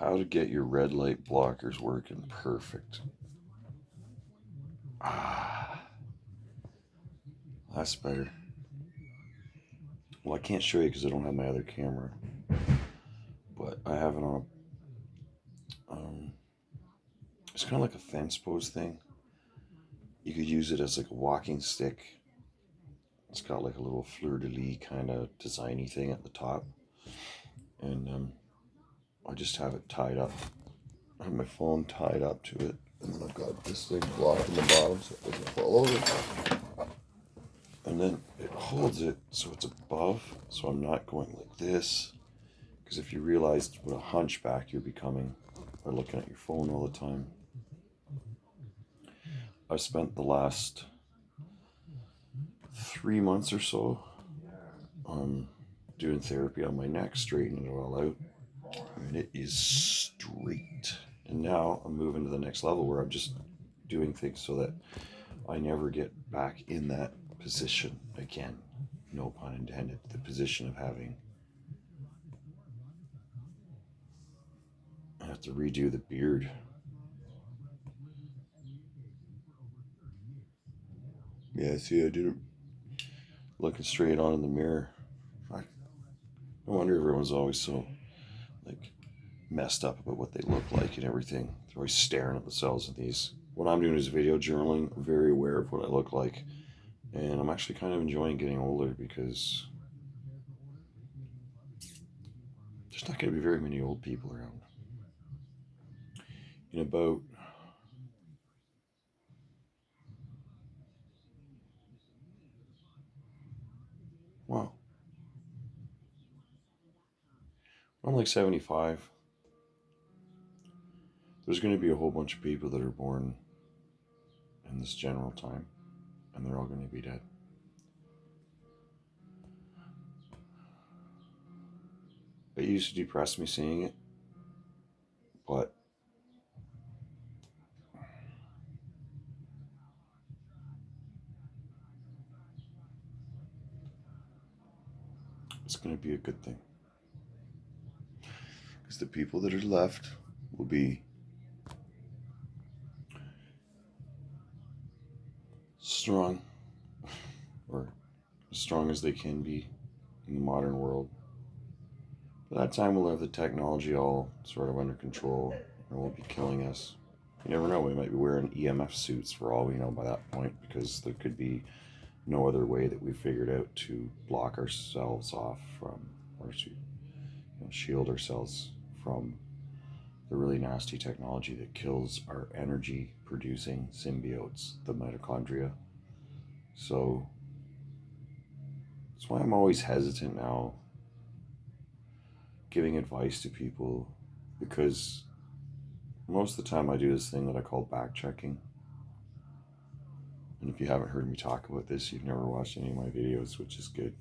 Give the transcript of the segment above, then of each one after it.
How to get your red light blockers working perfect. That's better. Well, I can't show you because I don't have my other camera, but I have it on a, it's kind of like a fence post thing. You could use it as like a walking stick. It's got like a little fleur-de-lis kind of designy thing at the top. And I just have it tied up. I have my phone tied up to it. And then I've got this thing blocking the bottom so it doesn't fall over. And then it holds it so it's above, so I'm not going like this. Because if you realize what a hunchback you're becoming by looking at your phone all the time. I've spent the last 3 months or so doing therapy on my neck, straightening it all out. And it is straight. And now I'm moving to the next level where I'm just doing things so that I never get back in that position again. No pun intended. The position of having. I have to redo the beard. Yeah, see, I did it looking straight on in the mirror. No wonder everyone's always so like messed up about what they look like and everything. They're always staring at themselves in these. What I'm doing is video journaling. I'm very aware of what I look like. And I'm actually kind of enjoying getting older because there's not going to be very many old people around. In about wow, I'm like 75. There's going to be a whole bunch of people that are born in this general time, and they're all going to be dead. It used to depress me seeing it, but it's going to be a good thing. Because the people that are left will be strong, or as strong as they can be in the modern world. By that time, we'll have the technology all sort of under control and won't be killing us. You never know, we might be wearing EMF suits for all we know by that point, because there could be no other way that we figured out to block ourselves off from, or to shield ourselves from the really nasty technology that kills our energy producing symbiotes, the mitochondria. So that's why I'm always hesitant now giving advice to people, because most of the time I do this thing that I call back checking. And if you haven't heard me talk about this, you've never watched any of my videos, which is good.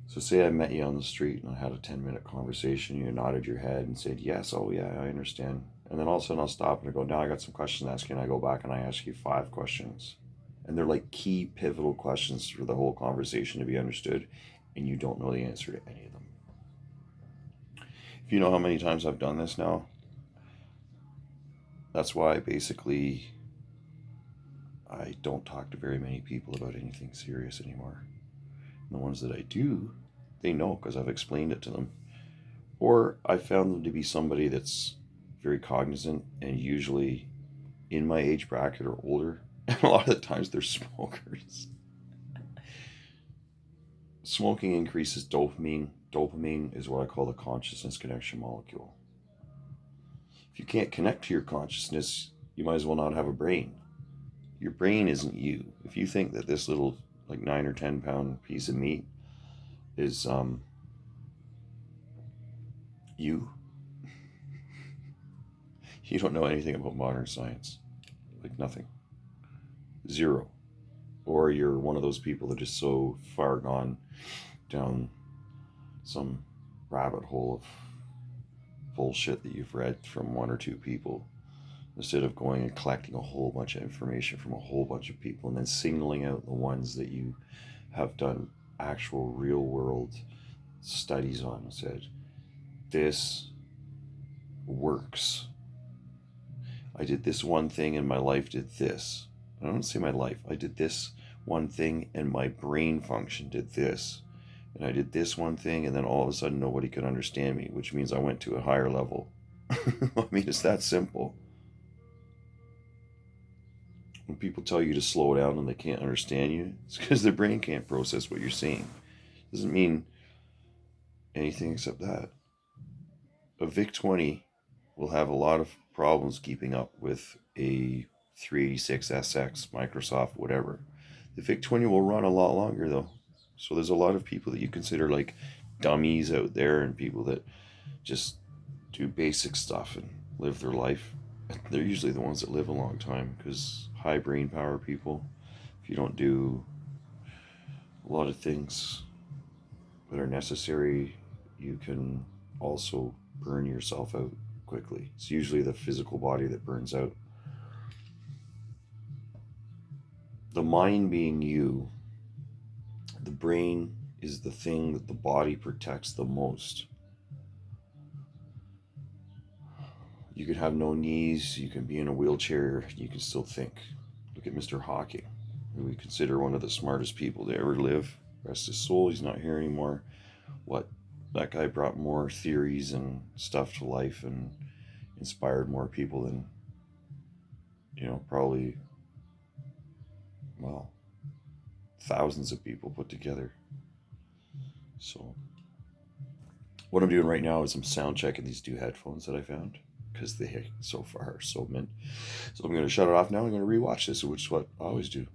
So say I met you on the street and I had a 10-minute conversation, you nodded your head and said, yes, oh yeah, I understand. And then all of a sudden I'll stop and I go, now I got some questions to ask you, and I go back and I ask you 5 questions. And they're like key pivotal questions for the whole conversation to be understood, and you don't know the answer to any of them. If you know how many times I've done this now, that's why basically I don't talk to very many people about anything serious anymore. And the ones that I do, they know because I've explained it to them. Or I found them to be somebody that's very cognizant and usually in my age bracket or older. And a lot of the times they're smokers. Smoking increases dopamine. Dopamine is what I call the consciousness connection molecule. If you can't connect to your consciousness, you might as well not have a brain. Your brain isn't you. If you think that this little like 9 or 10 pound piece of meat is you, you don't know anything about modern science. Like nothing. Zero. Or you're one of those people that is so far gone down some rabbit hole of bullshit that you've read from 1 or 2 people, instead of going and collecting a whole bunch of information from a whole bunch of people and then singling out the ones that you have done actual real world studies on and said, this works. I did this one thing and my life did this. I don't say my life. I did this one thing and my brain function did this. And I did this one thing and then all of a sudden nobody could understand me, which means I went to a higher level. I mean, it's that simple. When people tell you to slow down and they can't understand you, it's because their brain can't process what you're saying. Doesn't mean anything except that. A VIC-20 will have a lot of problems keeping up with a 386SX, Microsoft, whatever. The VIC-20 will run a lot longer though. So there's a lot of people that you consider like dummies out there and people that just do basic stuff and live their life. They're usually the ones that live a long time because high brain power people, if you don't do a lot of things that are necessary, you can also burn yourself out quickly. It's usually the physical body that burns out. The mind being you, the brain is the thing that the body protects the most. You could have no knees, you can be in a wheelchair, you can still think. Look at Mr. Hawking, who we consider one of the smartest people to ever live. Rest his soul, he's not here anymore. What? That guy brought more theories and stuff to life and inspired more people than, probably, well, thousands of people put together. So what I'm doing right now is I'm sound checking these two headphones that I found because they so far are so mint. So I'm going to shut it off now. I'm going to rewatch this, which is what I always do.